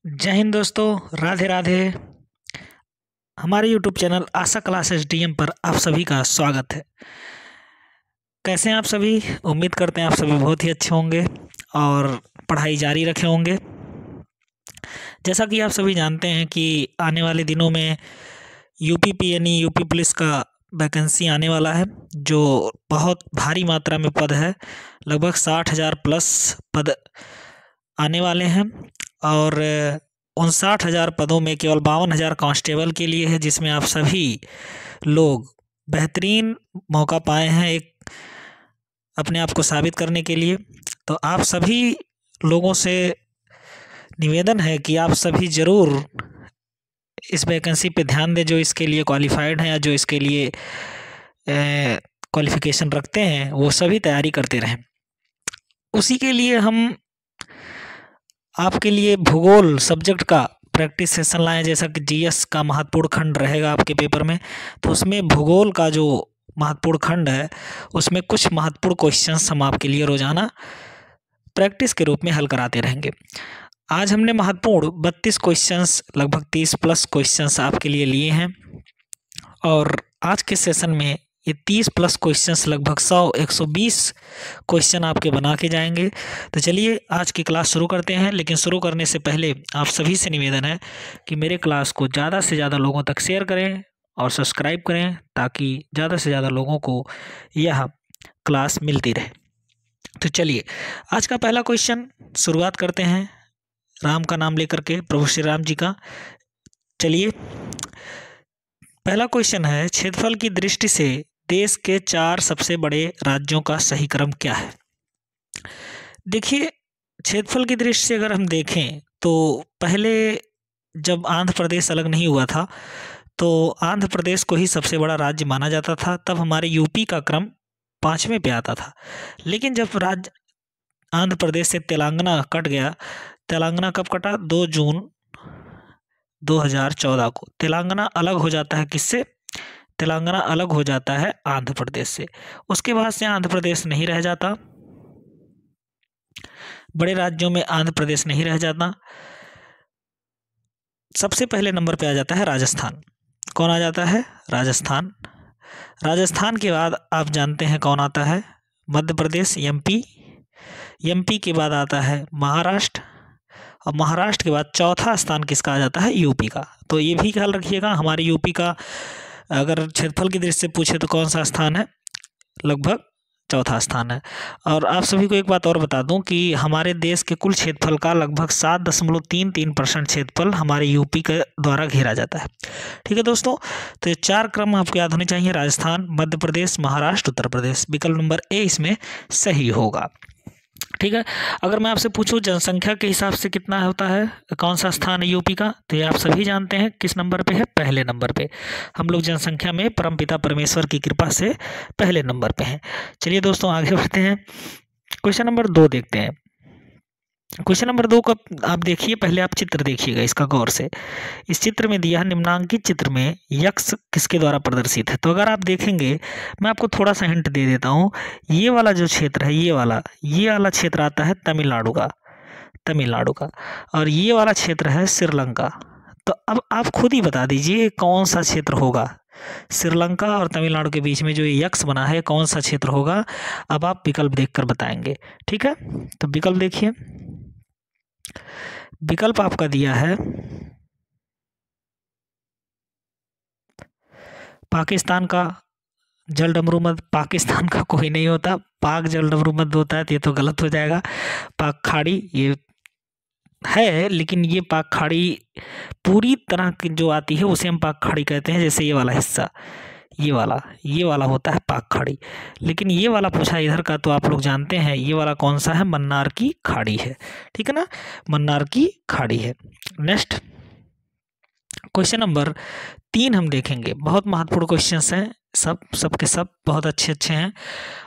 जय हिंद दोस्तों, राधे राधे। हमारे यूट्यूब चैनल आशा क्लासेस डीएम पर आप सभी का स्वागत है। कैसे हैं आप सभी? उम्मीद करते हैं आप सभी बहुत ही अच्छे होंगे और पढ़ाई जारी रखे होंगे। जैसा कि आप सभी जानते हैं कि आने वाले दिनों में यूपी पीएनई यूपी पुलिस का वैकेंसी आने वाला है, जो बहुत भारी मात्रा में पद है। लगभग 60,000 प्लस पद आने वाले हैं और उन 60,000 पदों में केवल 52,000 कांस्टेबल के लिए है, जिसमें आप सभी लोग बेहतरीन मौका पाए हैं एक अपने आप को साबित करने के लिए। तो आप सभी लोगों से निवेदन है कि आप सभी ज़रूर इस वैकेंसी पे ध्यान दें, जो इसके लिए क्वालिफाइड हैं या जो इसके लिए क्वालिफिकेशन रखते हैं, वो सभी तैयारी करते रहें। उसी के लिए हम आपके लिए भूगोल सब्जेक्ट का प्रैक्टिस सेशन लाएं। जैसा कि जीएस का महत्वपूर्ण खंड रहेगा आपके पेपर में, तो उसमें भूगोल का जो महत्वपूर्ण खंड है उसमें कुछ महत्वपूर्ण क्वेश्चंस हम आपके लिए रोजाना प्रैक्टिस के रूप में हल कराते रहेंगे। आज हमने महत्वपूर्ण 32 क्वेश्चंस, लगभग 30 प्लस क्वेश्चंस आपके लिए लिए हैं और आज के सेशन में ये 30 प्लस क्वेश्चंस लगभग 120 क्वेश्चन आपके बना के जाएंगे। तो चलिए आज की क्लास शुरू करते हैं। लेकिन शुरू करने से पहले आप सभी से निवेदन है कि मेरे क्लास को ज़्यादा से ज़्यादा लोगों तक शेयर करें और सब्सक्राइब करें, ताकि ज़्यादा से ज़्यादा लोगों को यह क्लास मिलती रहे। तो चलिए आज का पहला क्वेश्चन शुरुआत करते हैं राम का नाम लेकर के, प्रभु श्री राम जी का। चलिए पहला क्वेश्चन है, क्षेत्रफल की दृष्टि से देश के 4 सबसे बड़े राज्यों का सही क्रम क्या है? देखिए, क्षेत्रफल की दृष्टि से अगर हम देखें तो पहले जब आंध्र प्रदेश अलग नहीं हुआ था तो आंध्र प्रदेश को ही सबसे बड़ा राज्य माना जाता था। तब हमारे यूपी का क्रम 5वें पे आता था। लेकिन जब राज्य आंध्र प्रदेश से तेलंगाना कट गया, तेलंगाना कब कटा? 2 जून 2014 को तेलंगाना अलग हो जाता है। किससे? तेलंगाना अलग हो जाता है आंध्र प्रदेश से। उसके बाद से आंध्र प्रदेश नहीं रह जाता, बड़े राज्यों में आंध्र प्रदेश नहीं रह जाता। सबसे पहले नंबर पे आ जाता है राजस्थान। कौन आ जाता है? राजस्थान। राजस्थान के बाद आप जानते हैं कौन आता है? मध्य प्रदेश, एमपी। एमपी के बाद आता है महाराष्ट्र और महाराष्ट्र के बाद चौथा स्थान किसका आ जाता है? यूपी का। तो ये भी ख्याल रखिएगा, हमारे यूपी का अगर क्षेत्रफल की दृष्टि से पूछे तो कौन सा स्थान है? लगभग चौथा स्थान है। और आप सभी को एक बात और बता दूं कि हमारे देश के कुल क्षेत्रफल का लगभग 7.33% क्षेत्रफल हमारे यूपी के द्वारा घेरा जाता है। ठीक है दोस्तों, तो ये 4 क्रम आपको याद होने चाहिए: राजस्थान, मध्य प्रदेश, महाराष्ट्र, उत्तर प्रदेश। विकल्प नंबर ए इसमें सही होगा। ठीक है, अगर मैं आपसे पूछूं जनसंख्या के हिसाब से कितना होता है, कौन सा स्थान है यूपी का, तो ये आप सभी जानते हैं किस नंबर पे है? पहले नंबर पे। हम लोग जनसंख्या में परमपिता परमेश्वर की कृपा से पहले नंबर पे हैं। चलिए दोस्तों आगे बढ़ते हैं, क्वेश्चन नंबर 2 देखते हैं। क्वेश्चन नंबर 2 का आप देखिए, पहले आप चित्र देखिएगा इसका गौर से। इस चित्र में दिया निम्नांकित चित्र में यक्ष किसके द्वारा प्रदर्शित है? तो अगर आप देखेंगे, मैं आपको थोड़ा सा हिंट दे देता हूँ। ये वाला जो क्षेत्र है, ये वाला क्षेत्र आता है तमिलनाडु का, और ये वाला क्षेत्र है श्रीलंका। तो अब आप खुद ही बता दीजिए कौन सा क्षेत्र होगा? श्रीलंका और तमिलनाडु के बीच में जो ये यक्ष बना है, कौन सा क्षेत्र होगा? अब आप विकल्प देखकर बताएंगे। ठीक है, तो विकल्प देखिए, विकल्प आपका दिया है पाकिस्तान का जल डमरू मध्य। पाकिस्तान का कोई नहीं होता, पाक जल डमरू मध्य होता है, तो ये तो गलत हो जाएगा। पाक खाड़ी ये है, लेकिन ये पाक खाड़ी पूरी तरह की जो आती है उसे हम पाक खाड़ी कहते हैं। जैसे ये वाला हिस्सा, ये वाला होता है पाक खाड़ी। लेकिन ये वाला पूछा इधर का, तो आप लोग जानते हैं ये वाला कौन सा है? मन्नार की खाड़ी है। ठीक है ना, मन्नार की खाड़ी है। नेक्स्ट क्वेश्चन नंबर 3 हम देखेंगे। बहुत महत्वपूर्ण क्वेश्चंस हैं, सब के सब बहुत अच्छे हैं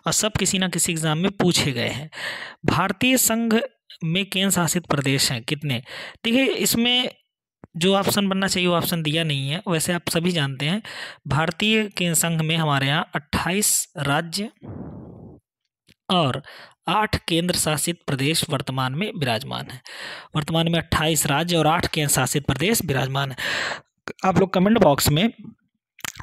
और सब किसी ना किसी एग्जाम में पूछे गए हैं। भारतीय संघ में केंद्र शासित प्रदेश हैं कितने? देखिए, इसमें जो ऑप्शन बनना चाहिए वो ऑप्शन दिया नहीं है। वैसे आप सभी जानते हैं भारतीय केंद्र संघ में हमारे यहाँ 28 राज्य और 8 केंद्र शासित प्रदेश वर्तमान में विराजमान है। वर्तमान में 28 राज्य और 8 केंद्र शासित प्रदेश विराजमान है। आप लोग कमेंट बॉक्स में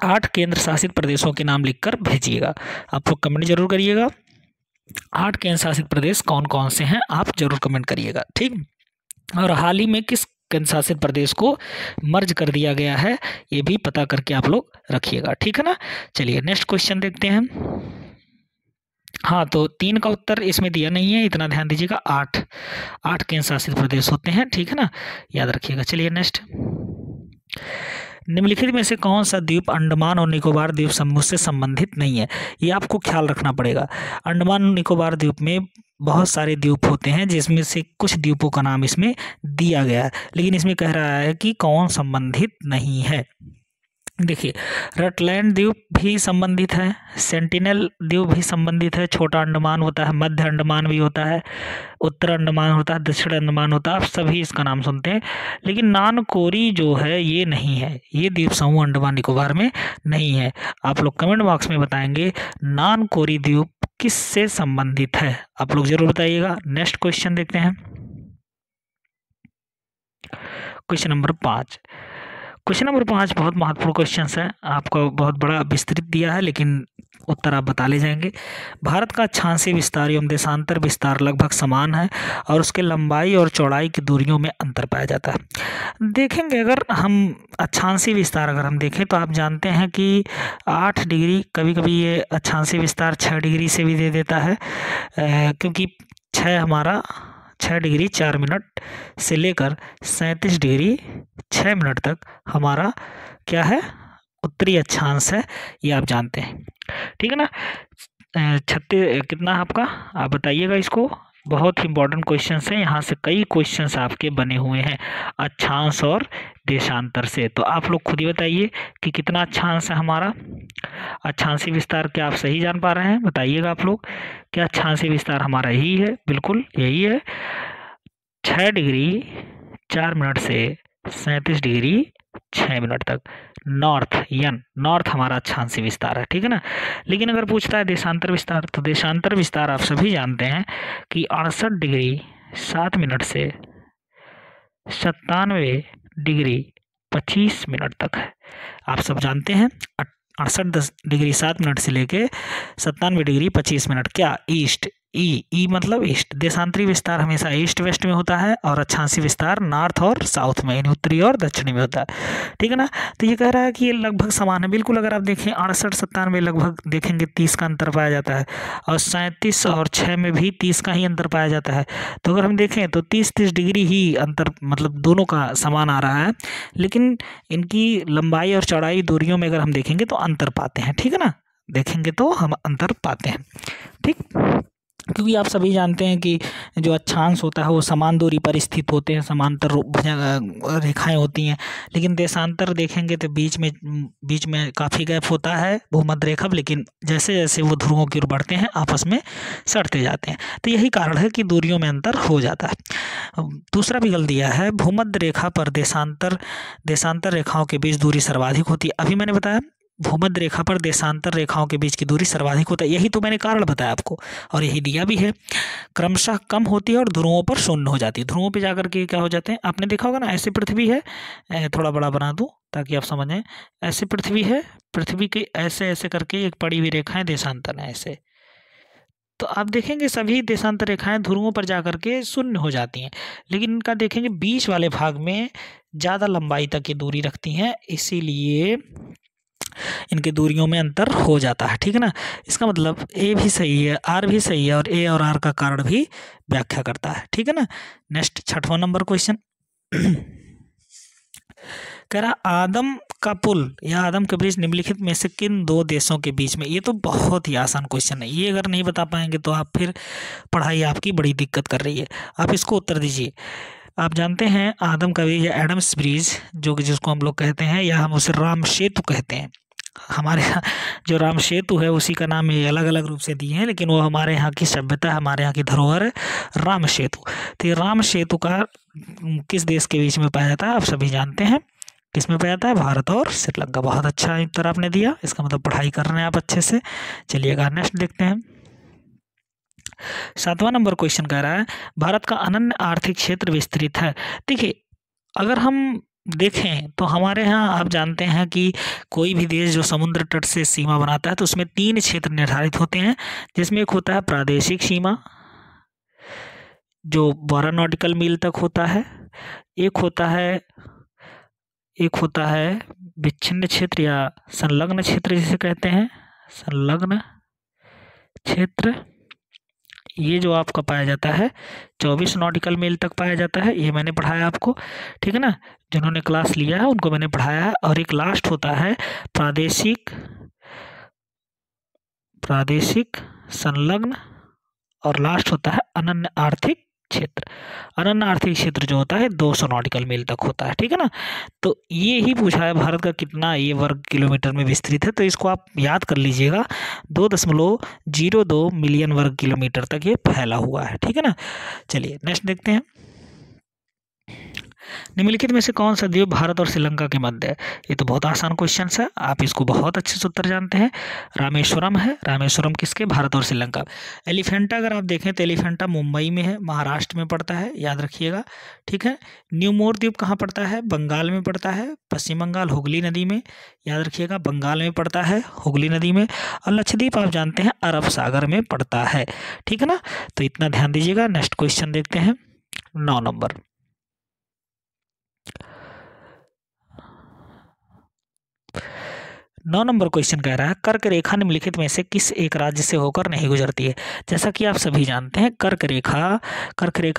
8 केंद्र शासित प्रदेशों के नाम लिखकर भेजिएगा। आप लोग कमेंट जरूर करिएगा, 8 केंद्र शासित प्रदेश कौन कौन से हैं आप जरूर कमेंट करिएगा, ठीक। और हाल ही में किस केंद्र शासित प्रदेश को मर्ज कर दिया गया है ये भी पता करके आप लोग रखिएगा, ठीक है ना। चलिए नेक्स्ट क्वेश्चन देखते हैं। हाँ, तो 3 का उत्तर इसमें दिया नहीं है, इतना ध्यान दीजिएगा। 8 केंद्र शासित प्रदेश होते हैं, ठीक है ना, याद रखिएगा। चलिए नेक्स्ट, निम्नलिखित में से कौन सा द्वीप अंडमान और निकोबार द्वीप समूह से संबंधित नहीं है? ये आपको ख्याल रखना पड़ेगा। अंडमान और निकोबार द्वीप में बहुत सारे द्वीप होते हैं जिसमें से कुछ द्वीपों का नाम इसमें दिया गया है, लेकिन इसमें कह रहा है कि कौन संबंधित नहीं है। देखिए, रटलैंड द्वीप भी संबंधित है, सेंटिनल द्वीप भी संबंधित है, छोटा अंडमान होता है, मध्य अंडमान भी होता है, उत्तर अंडमान होता है, दक्षिण अंडमान होता है, आप सभी इसका नाम सुनते हैं। लेकिन नानकोरी जो है ये नहीं है, ये द्वीप समूह अंडमान निकोबार में नहीं है। आप लोग कमेंट बॉक्स में बताएंगे नानकोरी द्वीप किससे संबंधित है, आप लोग जरूर बताइएगा। नेक्स्ट क्वेश्चन देखते हैं, क्वेश्चन नंबर 5। क्वेश्चन नंबर 5 बहुत महत्वपूर्ण क्वेश्चन है, आपको बहुत बड़ा विस्तृत दिया है लेकिन उत्तर आप बता ले जाएंगे। भारत का अक्षांशीय विस्तार एवं देशांतर विस्तार लगभग समान है और उसके लंबाई और चौड़ाई की दूरियों में अंतर पाया जाता है। देखेंगे अगर हम अक्षांशीय विस्तार अगर हम देखें तो आप जानते हैं कि 8 डिग्री, कभी कभी ये अक्षांशीय विस्तार 6 डिग्री से भी दे देता है, क्योंकि 6 डिग्री 4 मिनट से लेकर 37 डिग्री 6 मिनट तक हमारा क्या है, उत्तरी अक्षांश है, ये आप जानते हैं, ठीक है ना। 36 कितना है आपका, आप बताइएगा इसको। बहुत ही इंपॉर्टेंट क्वेश्चन है, यहाँ से कई क्वेश्चंस आपके बने हुए हैं अक्षांश और देशांतर से। तो आप लोग खुद ही बताइए कि कितना अक्षांश है हमारा। अक्षांशीय विस्तार क्या आप सही जान पा रहे हैं, बताइएगा आप लोग। क्या अक्षांशीय विस्तार हमारा यही है? बिल्कुल यही है, 6 डिग्री 4 मिनट से 37 डिग्री 6 मिनट तक नॉर्थ हमारा अक्षांशीय विस्तार है, ठीक है ना। लेकिन अगर पूछता है देशांतर विस्तार, तो देशांतर विस्तार आप सभी जानते हैं कि 68 डिग्री 7 मिनट से 97 डिग्री 25 मिनट तक है, आप सब जानते हैं। 68 डिग्री 7 मिनट से लेके 97 डिग्री 25 मिनट, क्या ईस्ट, ई मतलब ईस्ट। देशांतरी विस्तार हमेशा ईस्ट वेस्ट में होता है और अक्षांशीय विस्तार नॉर्थ और साउथ में, यानी उत्तरी और दक्षिणी में होता है, ठीक है ना। तो ये कह रहा है कि ये लगभग समान है, बिल्कुल। अगर आप देखें 68-97 लगभग देखेंगे 30 का अंतर पाया जाता है, और 37 और 6 में भी 30 का ही अंतर पाया जाता है। तो अगर हम देखें तो 30 डिग्री ही अंतर, मतलब दोनों का समान आ रहा है, लेकिन इनकी लंबाई और चौड़ाई दूरियों में अगर हम देखेंगे तो अंतर पाते हैं, ठीक है ना। देखेंगे तो हम अंतर पाते हैं, ठीक, क्योंकि आप सभी जानते हैं कि जो अक्षांश होता है वो समान दूरी पर स्थित होते हैं, समांतर रेखाएं होती हैं। लेकिन देशांतर देखेंगे तो बीच में काफ़ी गैप होता है भूमध्य रेखा, लेकिन जैसे जैसे वो ध्रुवों की ओर बढ़ते हैं आपस में सटते जाते हैं, तो यही कारण है कि दूरियों में अंतर हो जाता है। दूसरा विकल्प दिया है, भूमध्य रेखा पर देशांतर रेखाओं के बीच दूरी सर्वाधिक होती है। अभी मैंने बताया भूमध्य रेखा पर देशांतर रेखाओं के बीच की दूरी सर्वाधिक होता है, यही तो मैंने कारण बताया आपको, और यही दिया भी है। क्रमशः कम होती है और ध्रुवों पर शून्य हो जाती है, ध्रुवों पे जाकर के क्या हो जाते हैं, आपने देखा होगा ना, ऐसे पृथ्वी है, थोड़ा बड़ा बना दूं ताकि आप समझें, ऐसे पृथ्वी है, पृथ्वी के ऐसे ऐसे करके एक पड़ी हुई रेखाएं देशांतर है ऐसे, तो आप देखेंगे सभी देशांतर रेखाएं ध्रुवों पर जाकर के शून्य हो जाती हैं। लेकिन इनका देखेंगे बीच वाले भाग में ज़्यादा लंबाई तक की दूरी रखती हैं, इसीलिए इनके दूरियों में अंतर हो जाता है, ठीक है ना। इसका मतलब ए भी सही है, आर भी सही है, और ए और आर का कारण भी व्याख्या करता है, ठीक है ना। नेक्स्ट 6वां नंबर क्वेश्चन कह रहा, आदम का पुल या आदम के ब्रिज निम्नलिखित में से किन 2 देशों के बीच में। ये तो बहुत ही आसान क्वेश्चन है, ये अगर नहीं बता पाएंगे तो आप फिर पढ़ाई आपकी बड़ी दिक्कत कर रही है। आप इसको उत्तर दीजिए। आप जानते हैं आदम का ब्रिज या एडम्स ब्रिज जो कि जिसको हम लोग कहते हैं, या हम उसे राम सेतु कहते हैं। हमारे यहाँ जो राम सेतु है उसी का नाम ये अलग अलग रूप से दिए हैं, लेकिन वो हमारे यहाँ की सभ्यता, हमारे यहाँ की धरोहर है, राम सेतु। तो ये राम सेतु का किस देश के बीच में पाया जाता है, आप सभी जानते हैं किस में पाया जाता है, भारत और श्रीलंका। बहुत अच्छा उत्तर आपने दिया, इसका मतलब पढ़ाई कर रहे हैं आप अच्छे से। चलिएगा नेक्स्ट देखते हैं। 7वां नंबर क्वेश्चन कह रहा है भारत का अनन्य आर्थिक क्षेत्र विस्तृत है। देखिए, अगर हम देखें तो हमारे यहाँ आप जानते हैं कि कोई भी देश जो समुद्र तट से सीमा बनाता है तो उसमें 3 क्षेत्र निर्धारित होते हैं, जिसमें एक होता है प्रादेशिक सीमा जो 12 नॉटिकल मील तक होता है, एक होता है विच्छिन्न क्षेत्र या संलग्न क्षेत्र जिसे कहते हैं, संलग्न क्षेत्र। ये जो आपका पाया जाता है 24 नॉटिकल मील तक पाया जाता है, ये मैंने पढ़ाया आपको, ठीक है ना, जिन्होंने क्लास लिया है उनको मैंने पढ़ाया है। और एक लास्ट होता है प्रादेशिक संलग्न, और लास्ट होता है अनन्य आर्थिक क्षेत्र। अनन्य आर्थिक क्षेत्र जो होता है 200 नॉटिकल मील तक होता है, ठीक है ना। तो ये ही पूछा है भारत का कितना ये वर्ग किलोमीटर में विस्तृत है, तो इसको आप याद कर लीजिएगा, 2.02 मिलियन वर्ग किलोमीटर तक ये फैला हुआ है, ठीक है ना। चलिए नेक्स्ट देखते हैं, निम्नलिखित में से कौन सा द्वीप भारत और श्रीलंका के मध्य है। ये तो बहुत आसान क्वेश्चन है, आप इसको बहुत अच्छे से उत्तर जानते हैं। रामेश्वरम है। रामेश्वरम किसके, भारत और श्रीलंका। एलिफेंटा अगर आप देखें तो एलिफेंटा मुंबई में है, महाराष्ट्र में पड़ता है, याद रखिएगा, ठीक है। न्यूमोर द्वीप कहाँ पड़ता है, बंगाल में पड़ता है, पश्चिम बंगाल हुगली नदी में, याद रखिएगा बंगाल में पड़ता है, हुगली नदी में। और लक्षद्वीप आप जानते हैं अरब सागर में पड़ता है, ठीक है ना। तो इतना ध्यान दीजिएगा। नेक्स्ट क्वेश्चन देखते हैं 9 नंबर। 9 नंबर क्वेश्चन कह रहा है कर्क रेखा निम्नलिखित में से किस एक राज्य से होकर नहीं गुजरती है। जैसा कि आप सभी जानते हैं कर्क रेखा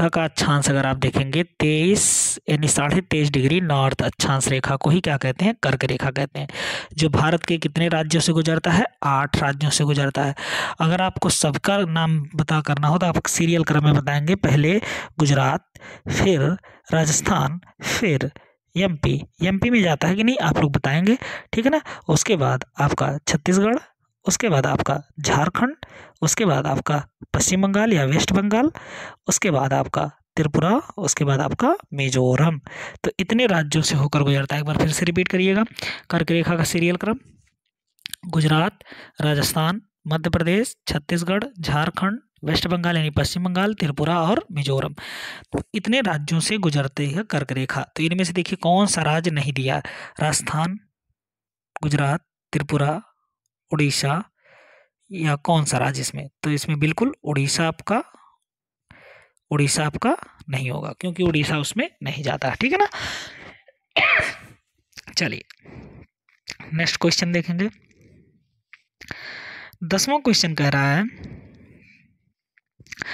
का अक्षांश अगर आप देखेंगे 23 यानी 23.5 डिग्री नॉर्थ अक्षांश रेखा को ही क्या कहते हैं, कर्क रेखा कहते हैं, जो भारत के कितने राज्यों से गुजरता है, 8 राज्यों से गुजरता है। अगर आपको सबका नाम पता करना हो तो आप सीरियल क्रम में बताएंगे, पहले गुजरात, फिर राजस्थान, फिर एमपी में जाता है कि नहीं आप लोग बताएंगे, ठीक है ना। उसके बाद आपका छत्तीसगढ़, उसके बाद आपका झारखंड, उसके बाद आपका पश्चिम बंगाल या वेस्ट बंगाल, उसके बाद आपका त्रिपुरा, उसके बाद आपका मिजोरम। तो इतने राज्यों से होकर गुजरता है। एक बार फिर से रिपीट करिएगा, कर्क रेखा का सीरियल क्रम गुजरात, राजस्थान, मध्य प्रदेश, छत्तीसगढ़, झारखंड, वेस्ट बंगाल यानी पश्चिम बंगाल, त्रिपुरा और मिजोरम। तो इतने राज्यों से गुजरते है कर्क रेखा। तो इनमें से देखिए कौन सा राज्य नहीं दिया, राजस्थान, गुजरात, त्रिपुरा, उड़ीसा, या कौन सा राज्य इसमें, तो इसमें बिल्कुल उड़ीसा आपका नहीं होगा, क्योंकि उड़ीसा उसमें नहीं जाता, ठीक है ना। चलिए नेक्स्ट क्वेश्चन देखेंगे। 10वां क्वेश्चन कह रहा है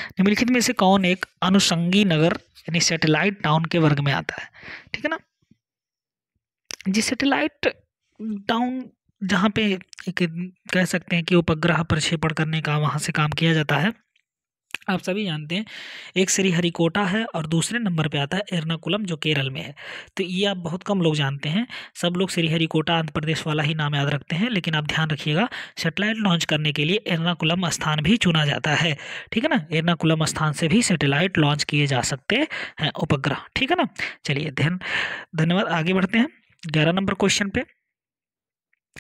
निम्नलिखित में से कौन एक अनुषंगी नगर यानी सैटेलाइट टाउन के वर्ग में आता है, ठीक है ना। जी सैटेलाइट टाउन जहाँ पे एक कह सकते हैं कि उपग्रह प्रक्षेपण करने का वहाँ से काम किया जाता है। आप सभी जानते हैं एक श्रीहरिकोटा है और दूसरे नंबर पे आता है एर्नाकुलम जो केरल में है। तो ये आप बहुत कम लोग जानते हैं, सब लोग श्रीहरिकोटा आंध्र प्रदेश वाला ही नाम याद रखते हैं, लेकिन आप ध्यान रखिएगा सैटेलाइट लॉन्च करने के लिए एर्नाकुलम स्थान भी चुना जाता है, ठीक है ना। एर्नाकुलम स्थान से भी सैटेलाइट लॉन्च किए जा सकते हैं उपग्रह, ठीक है ना। चलिए धन्यवाद, आगे बढ़ते हैं 11 नंबर क्वेश्चन पे।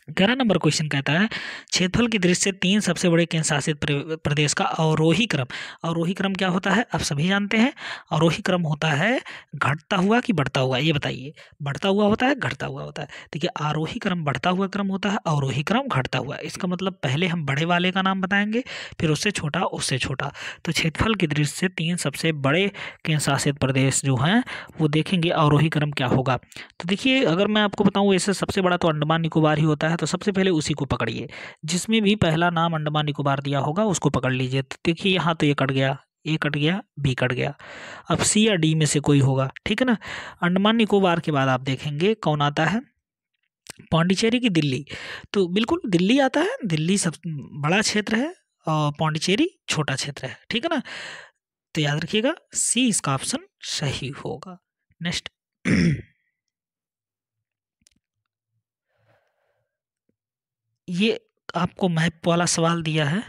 11 नंबर क्वेश्चन कहता है क्षेत्रफल की दृष्टि से 3 सबसे बड़े केंद्र शासित प्रदेश का अवरोही क्रम क्या होता है, आप सभी जानते हैं। अवरोही क्रम होता है घटता हुआ कि बढ़ता हुआ, ये बताइए, बढ़ता हुआ होता है घटता हुआ होता है। देखिए आरोही क्रम बढ़ता हुआ क्रम होता है, अवरोही क्रम घटता हुआ। इसका मतलब पहले हम बड़े वाले का नाम बताएंगे, फिर उससे छोटा, उससे छोटा। तो क्षेत्रफल की दृष्टि से 3 सबसे बड़े केंद्र शासित प्रदेश जो हैं वो देखेंगे अवरोही क्रम क्या होगा। तो देखिए अगर मैं आपको बताऊँ इससे सबसे बड़ा तो अंडमान निकोबार ही होता है, तो सबसे पहले उसी को पकड़िए, जिसमें भी पहला नाम अंडमान निकोबार दिया होगा उसको पकड़ लीजिए। तो देखिए यहाँ तो ये कट गया, ए कट गया, बी कट गया, अब सी या डी में से कोई होगा, ठीक है ना। अंडमान निकोबार के बाद आप देखेंगे कौन आता है, पौंडीचेरी की दिल्ली। तो बिल्कुल दिल्ली आता है, दिल्ली सब बड़ा क्षेत्र है और पौंडीचेरी छोटा क्षेत्र है, ठीक है ना। तो याद रखिएगा सी इसका ऑप्शन सही होगा। नेक्स्ट ये आपको मैप वाला सवाल दिया है,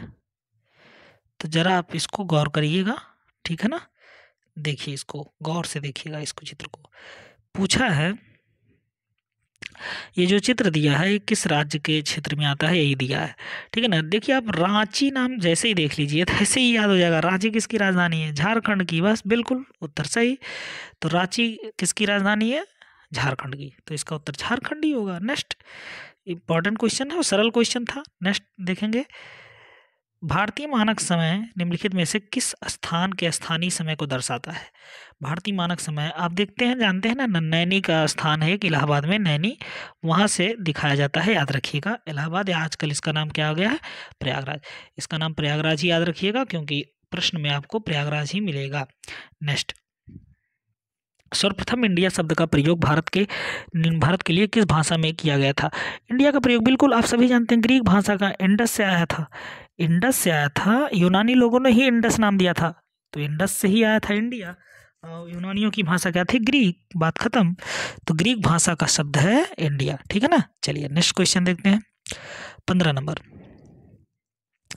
तो जरा आप इसको गौर करिएगा, ठीक है ना। देखिए इसको गौर से देखिएगा, इसको चित्र को पूछा है ये जो चित्र दिया है ये किस राज्य के क्षेत्र में आता है, यही दिया है। ठीक है ना। देखिए आप रांची नाम जैसे ही देख लीजिए तो ऐसे ही याद हो जाएगा, रांची किसकी राजधानी है, झारखंड की। बस बिल्कुल उत्तर सही। तो रांची किसकी राजधानी है, झारखंड की, तो इसका उत्तर झारखंड ही होगा। नेक्स्ट इंपॉर्टेंट क्वेश्चन है और सरल क्वेश्चन था। नेक्स्ट देखेंगे, भारतीय मानक समय निम्नलिखित में से किस स्थान के स्थानीय समय को दर्शाता है। भारतीय मानक समय आप देखते हैं, जानते हैं ना, नैनी का स्थान है एक इलाहाबाद में, नैनी, वहां से दिखाया जाता है। याद रखिएगा इलाहाबाद, या आजकल इसका नाम क्या हो गया है, प्रयागराज। इसका नाम प्रयागराज ही याद रखिएगा क्योंकि प्रश्न में आपको प्रयागराज ही मिलेगा। नेक्स्ट, सर्वप्रथम इंडिया शब्द का प्रयोग भारत के लिए किस भाषा में किया गया था। इंडिया का प्रयोग बिल्कुल आप सभी जानते हैं ग्रीक भाषा का, इंडस से आया था। इंडस से आया था, यूनानी लोगों ने ही इंडस नाम दिया था, तो इंडस से ही आया था इंडिया। यूनानियों की भाषा क्या थी, ग्रीक, बात खत्म। तो ग्रीक भाषा का शब्द है इंडिया। ठीक है ना। चलिए नेक्स्ट क्वेश्चन देखते हैं। 15 नंबर,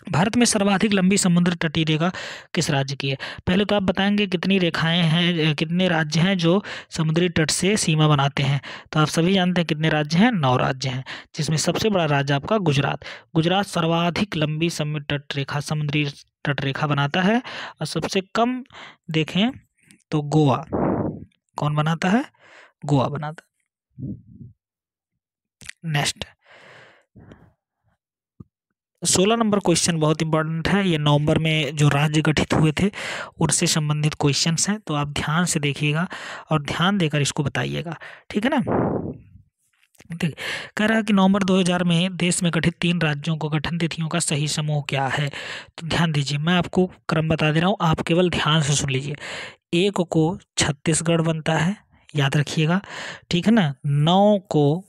भारत में सर्वाधिक लंबी समुद्र तटीय रेखा किस राज्य की है। पहले तो आप बताएंगे कितनी रेखाएं हैं, कितने राज्य हैं जो समुद्री तट से सीमा बनाते हैं। तो आप सभी जानते हैं कितने राज्य हैं, 9 राज्य हैं, जिसमें सबसे बड़ा राज्य आपका गुजरात। गुजरात सर्वाधिक लंबी समुद्री तट रेखा बनाता है। और सबसे कम देखें तो गोवा, कौन बनाता है, गोवा बनाता है। नेक्स्ट 16 नंबर क्वेश्चन बहुत इंपॉर्टेंट है। ये नवंबर में जो राज्य गठित हुए थे उनसे संबंधित क्वेश्चंस हैं, तो आप ध्यान से देखिएगा और ध्यान देकर इसको बताइएगा। ठीक है ना। कह रहा है कि नवंबर 2000 में देश में गठित 3 राज्यों को गठन तिथियों का सही समूह क्या है। तो ध्यान दीजिए, मैं आपको क्रम बता दे रहा हूँ, आप केवल ध्यान से सुन लीजिए। 1 को छत्तीसगढ़ बनता है, याद रखिएगा। ठीक है ना। 9 को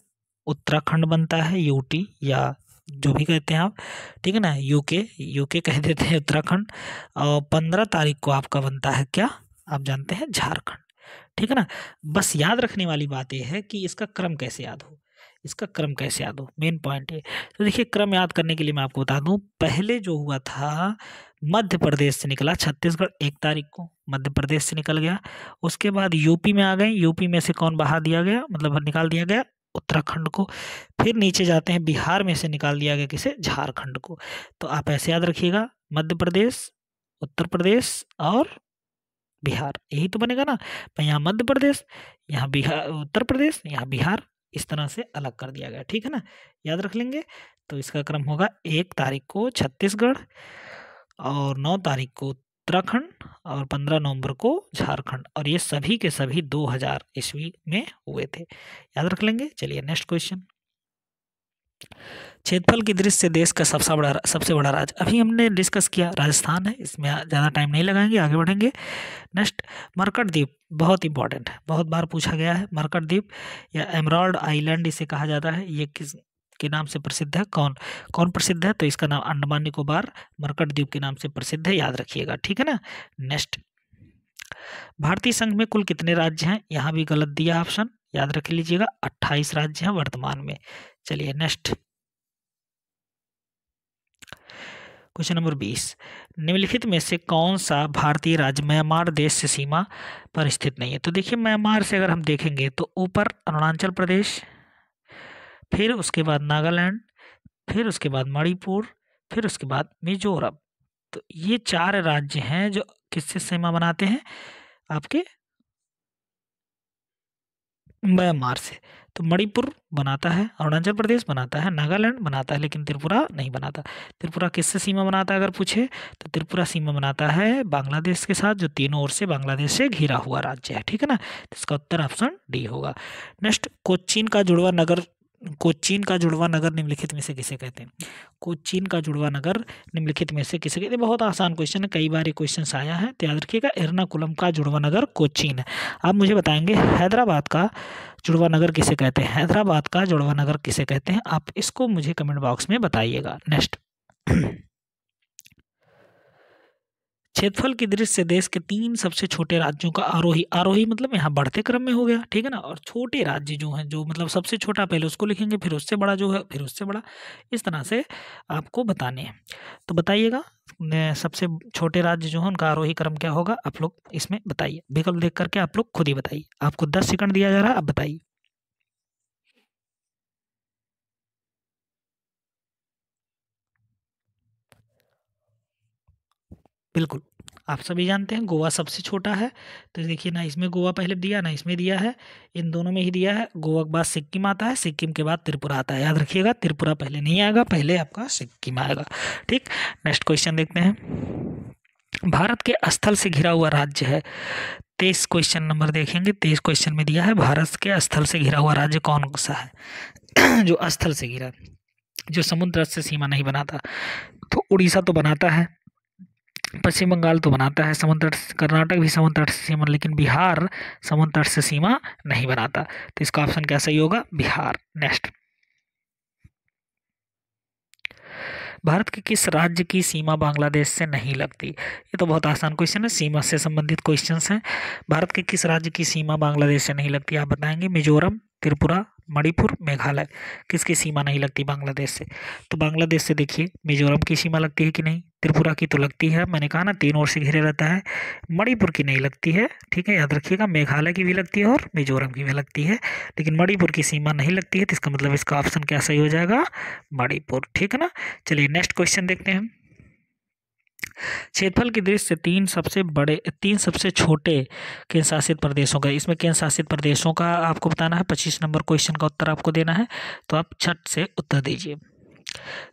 उत्तराखंड बनता है, यूटी या जो भी कहते हैं आप। ठीक है ना। यूके कह देते हैं उत्तराखंड। और 15 तारीख को आपका बनता है क्या, आप जानते हैं, झारखंड। ठीक है ना। बस याद रखने वाली बात यह है कि इसका क्रम कैसे याद हो, इसका क्रम कैसे याद हो, मेन पॉइंट है। तो देखिए क्रम याद करने के लिए मैं आपको बता दूं, पहले जो हुआ था मध्य प्रदेश से निकला छत्तीसगढ़ 1 तारीख को, मध्य प्रदेश से निकल गया। उसके बाद यूपी में आ गए, यूपी में से कौन बहा दिया गया, मतलब निकाल दिया गया, उत्तराखंड को। फिर नीचे जाते हैं, बिहार में से निकाल दिया गया किसे, झारखंड को। तो आप ऐसे याद रखिएगा, मध्य प्रदेश, उत्तर प्रदेश और बिहार, यही तो बनेगा ना। यहाँ मध्य प्रदेश, यहाँ बिहार, उत्तर प्रदेश, यहाँ बिहार, इस तरह से अलग कर दिया गया। ठीक है ना, याद रख लेंगे। तो इसका क्रम होगा 1 तारीख को छत्तीसगढ़, और 9 तारीख को उत्तराखंड, और 15 नवंबर को झारखंड। और ये सभी के सभी 2000 ईस्वी में हुए थे, याद रख लेंगे। चलिए नेक्स्ट क्वेश्चन, क्षेत्रफल की दृष्टि से देश का सबसे बड़ा राज्य, अभी हमने डिस्कस किया, राजस्थान है, इसमें ज़्यादा टाइम नहीं लगाएंगे, आगे बढ़ेंगे। नेक्स्ट, मरकट द्वीप बहुत इंपॉर्टेंट है, बहुत बार पूछा गया है। मरकट द्वीप या एमराल्ड आइलैंड इसे कहा जाता है, ये किस के नाम से प्रसिद्ध है, कौन प्रसिद्ध है, तो इसका नाम अंडमान निकोबार मरकट द्वीप के नाम से प्रसिद्ध है, याद रखिएगा। ठीक है ना। नेक्स्ट, भारतीय संघ में कुल कितने राज्य हैं, यहाँ भी गलत दिया ऑप्शन, याद रख लीजिएगा, 28 राज्य हैं वर्तमान में। चलिए नेक्स्ट, क्वेश्चन नंबर 20, निम्नलिखित में से कौन सा भारतीय राज्य म्यांमार देश से सीमा पर स्थित नहीं है। तो देखिए म्यांमार से अगर हम देखेंगे तो ऊपर अरुणाचल प्रदेश, फिर उसके बाद नागालैंड, फिर उसके बाद मणिपुर, फिर उसके बाद मिजोरम। तो ये 4 राज्य हैं जो किससे सीमा बनाते हैं, आपके म्यांमार से। तो मणिपुर बनाता है, अरुणाचल प्रदेश बनाता है, नागालैंड बनाता है, लेकिन त्रिपुरा नहीं बनाता। त्रिपुरा किससे सीमा बनाता है अगर पूछे, तो त्रिपुरा सीमा बनाता है बांग्लादेश के साथ, जो तीनों ओर से बांग्लादेश से घिरा हुआ राज्य है। ठीक है ना। तो इसका उत्तर ऑप्शन डी होगा। नेक्स्ट, कोचीन का जुड़वा नगर निम्नलिखित में से किसे कहते हैं। कोचीन का जुड़वा नगर निम्नलिखित में से किसे कहते हैं, बहुत आसान क्वेश्चन है, कई बार ये क्वेश्चन आया है, तो याद रखिएगा, एर्नाकुलम का जुड़वा नगर कोचीन है। आप मुझे बताएंगे हैदराबाद का जुड़वा नगर किसे कहते हैं, हैदराबाद का जुड़वा नगर किसे कहते हैं, आप इसको मुझे कमेंट बॉक्स में बताइएगा। नेक्स्ट, क्षेत्रफल की दृष्टि से देश के 3 सबसे छोटे राज्यों का आरोही मतलब यहाँ बढ़ते क्रम में हो गया। ठीक है ना। और छोटे राज्य जो हैं, जो मतलब सबसे छोटा पहले उसको लिखेंगे, फिर उससे बड़ा जो है, फिर उससे बड़ा, इस तरह से आपको बताने हैं। तो बताइएगा सबसे छोटे राज्य जो है उनका आरोही क्रम क्या होगा, आप लोग इसमें बताइए, विकल्प देख करके आप लोग खुद ही बताइए। आपको 10 सेकंड दिया जा रहा है, आप बताइए। बिल्कुल, आप सभी जानते हैं गोवा सबसे छोटा है। तो देखिए ना इसमें गोवा पहले दिया ना इसमें दिया है, इन दोनों में ही दिया है। गोवा के बाद सिक्किम आता है, सिक्किम के बाद त्रिपुरा आता है। याद रखिएगा, त्रिपुरा पहले नहीं आएगा, पहले आपका सिक्किम आएगा। ठीक, नेक्स्ट क्वेश्चन देखते हैं। भारत के स्थल से घिरा हुआ राज्य है। 23 क्वेश्चन नंबर देखेंगे, 23 क्वेश्चन में दिया है भारत के स्थल से घिरा हुआ राज्य कौन सा है। जो स्थल से घिरा, जो समुद्र से सीमा नहीं बनाता। तो उड़ीसा तो बनाता है, पश्चिम बंगाल तो बनाता है समुद्र तट, कर्नाटक भी समुद्र तट से सीमा, लेकिन बिहार समुद्र तट से सीमा नहीं बनाता। तो इसका ऑप्शन क्या सही होगा, बिहार। नेक्स्ट, भारत के किस राज्य की सीमा बांग्लादेश से नहीं लगती। ये तो बहुत आसान क्वेश्चन है, सीमा से संबंधित क्वेश्चंस हैं। भारत के किस राज्य की सीमा बांग्लादेश से नहीं लगती, आप बताएंगे। मिजोरम, त्रिपुरा, मणिपुर, मेघालय। किसकी सीमा नहीं लगती बांग्लादेश से। तो बांग्लादेश से देखिए मिजोरम की सीमा लगती है कि नहीं, त्रिपुरा की तो लगती है, मैंने कहा ना 3 ओर से घिरे रहता है। मणिपुर की नहीं लगती है, ठीक है, याद रखिएगा। मेघालय की भी लगती है और मिजोरम की भी लगती है, लेकिन मणिपुर की सीमा नहीं लगती है। तो इसका मतलब इसका ऑप्शन क्या सही हो जाएगा, मणिपुर। ठीक है ना। चलिए नेक्स्ट क्वेश्चन देखते हैं। क्षेत्रफल की दृष्टि से 3 सबसे छोटे केंद्र शासित प्रदेशों का, इसमें केंद्र शासित प्रदेशों का आपको बताना है। 25 नंबर क्वेश्चन का उत्तर आपको देना है, तो आप छट से उत्तर दीजिए।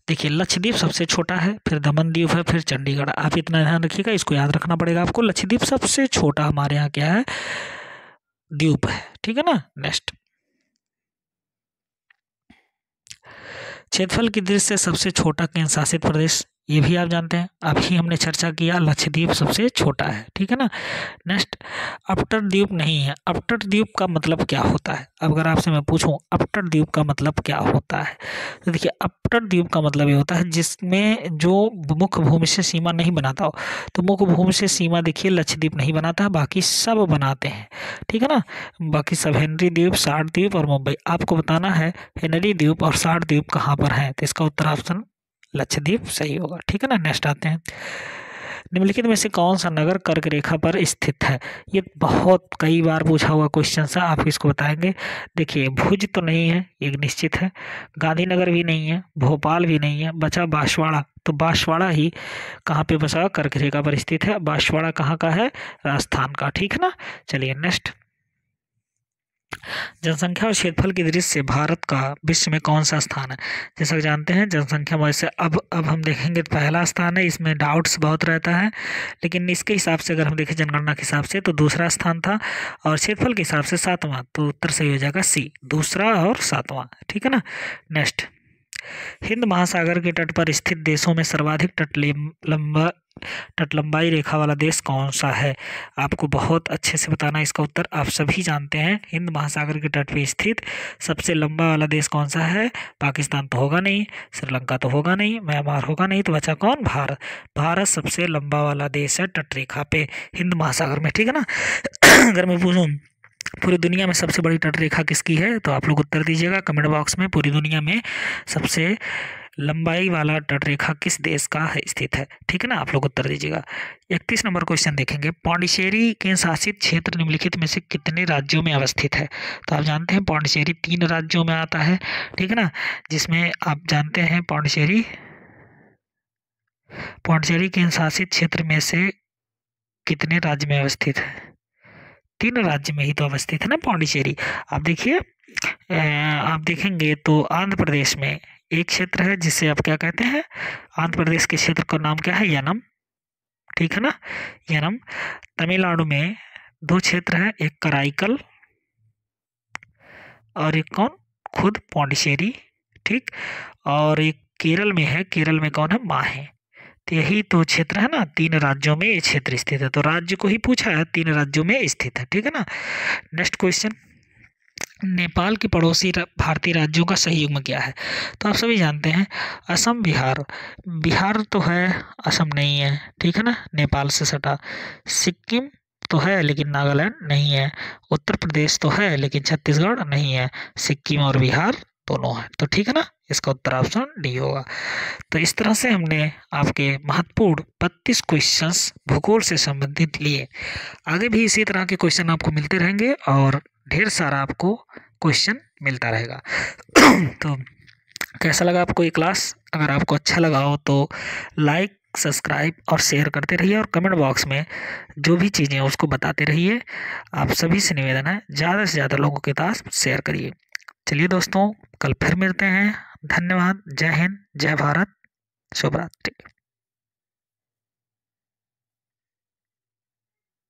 देखिए लक्षद्वीप सबसे छोटा है, फिर दमन द्वीप है, फिर चंडीगढ़। आप इतना ध्यान रखिएगा, इसको याद रखना पड़ेगा आपको। लक्षद्वीप सबसे छोटा हमारे यहाँ क्या है, द्वीप है। ठीक है ना। नेक्स्ट, क्षेत्रफल की दृष्टि से सबसे छोटा केंद्र शासित प्रदेश, ये भी आप जानते हैं, अभी हमने चर्चा किया, लक्षद्वीप सबसे छोटा है। ठीक है ना। नेक्स्ट, अपतट द्वीप नहीं है। अपतट द्वीप का मतलब क्या होता है, अगर आपसे मैं पूछूं अपतट द्वीप का मतलब क्या होता है, तो देखिए अपतट द्वीप का मतलब ये होता है जिसमें जो मुख्य भूमि से सीमा नहीं बनाता हो। तो मुख्य भूमि से सीमा देखिए लक्षद्वीप नहीं बनाता है, बाकी सब बनाते हैं। ठीक है ना। बाकी सब हेनरी द्वीप, सार्ड द्वीप और मुंबई। आपको बताना है हेनरी द्वीप और सार्ड द्वीप कहाँ पर है, तो इसका उत्तर ऑप्शन लक्षद्वीप सही होगा। ठीक है ना। नेक्स्ट आते हैं, निम्नलिखित में से कौन सा नगर कर्क रेखा पर स्थित है। ये बहुत कई बार पूछा हुआ क्वेश्चन है, आप इसको बताएंगे। देखिए भुज तो नहीं है, एक निश्चित है। गांधीनगर भी नहीं है, भोपाल भी नहीं है, बचा बांसवाड़ा। तो बांसवाड़ा ही कहाँ पे बचा, कर्क रेखा पर स्थित है। बांसवाड़ा कहाँ का है, राजस्थान का। ठीक है ना। चलिए नेक्स्ट, जनसंख्या और क्षेत्रफल की दृष्टि से भारत का विश्व में कौन सा स्थान है। जैसा कि जानते हैं जनसंख्या में से अब हम देखेंगे तो पहला स्थान है, इसमें डाउट्स बहुत रहता है, लेकिन इसके हिसाब से अगर हम देखें जनगणना के हिसाब से तो दूसरा स्थान था, और क्षेत्रफल के हिसाब से 7वां। तो उत्तर सही हो जाएगा सी, दूसरा और 7वां। ठीक है ना। नेक्स्ट, हिंद महासागर के तट पर स्थित देशों में सर्वाधिक तट लंबाई रेखा वाला देश कौन सा है। आपको बहुत अच्छे से बताना इसका उत्तर। आप सभी जानते हैं हिंद महासागर के तट पर स्थित सबसे लंबा वाला देश कौन सा है। पाकिस्तान तो होगा नहीं, श्रीलंका तो होगा नहीं, म्यांमार होगा नहीं, तो बचा कौन, भारत। भारत सबसे लंबा वाला देश है तट रेखा पे हिंद महासागर में। ठीक है ना। अगर मैं पूछूं पूरी दुनिया में सबसे बड़ी तट रेखा किसकी है, तो आप लोग उत्तर दीजिएगा कमेंट बॉक्स में। पूरी दुनिया में सबसे लंबाई वाला तट रेखा किस देश का है स्थित है। ठीक है ना। आप लोग उत्तर दीजिएगा। 31 नंबर क्वेश्चन देखेंगे, पौंडीचेरी के शासित क्षेत्र निम्नलिखित में से कितने राज्यों में अवस्थित है। तो आप जानते हैं पौंडीचेरी 3 राज्यों में आता है। ठीक है ना। जिसमें आप जानते हैं पौंडीचेरी के शासित क्षेत्र में से कितने राज्य में अवस्थित है, 3 राज्य में ही तो अवस्थित है ना पौंडीचेरी। आप देखिए आप देखेंगे तो आंध्र प्रदेश में एक क्षेत्र है जिसे आप क्या कहते हैं, आंध्र प्रदेश के क्षेत्र का नाम क्या है, यनम। ठीक है ना, यनम। तमिलनाडु में 2 क्षेत्र है, एक कराईकल और एक कौन, खुद पौंडीचेरी। ठीक, और एक केरल में है, केरल में कौन है, माहे। तो यही तो क्षेत्र है ना, 3 राज्यों में ये क्षेत्र स्थित है। तो राज्य को ही पूछा है, 3 राज्यों में स्थित है। ठीक है ना। नेक्स्ट क्वेश्चन, नेपाल के पड़ोसी भारतीय राज्यों का सही युग्म क्या है। तो आप सभी जानते हैं असम, बिहार। बिहार तो है, असम नहीं है। ठीक है ना, नेपाल से सटा। सिक्किम तो है लेकिन नागालैंड नहीं है। उत्तर प्रदेश तो है लेकिन छत्तीसगढ़ नहीं है। सिक्किम और बिहार दोनों है। तो ठीक है ना, इसका उत्तर ऑप्शन डी होगा। तो इस तरह से हमने आपके महत्वपूर्ण 32 क्वेश्चंस भूगोल से संबंधित लिए। आगे भी इसी तरह के क्वेश्चन आपको मिलते रहेंगे और ढेर सारा आपको क्वेश्चन मिलता रहेगा। तो कैसा लगा आपको ये क्लास, अगर आपको अच्छा लगा हो तो लाइक सब्सक्राइब और शेयर करते रहिए और कमेंट बॉक्स में जो भी चीज़ें हैं उसको बताते रहिए। आप सभी से निवेदन है ज़्यादा से ज़्यादा लोगों के पास शेयर करिए। चलिए दोस्तों, कल फिर मिलते हैं। धन्यवाद। जय हिंद, जय भारत, शुभ रात्रि।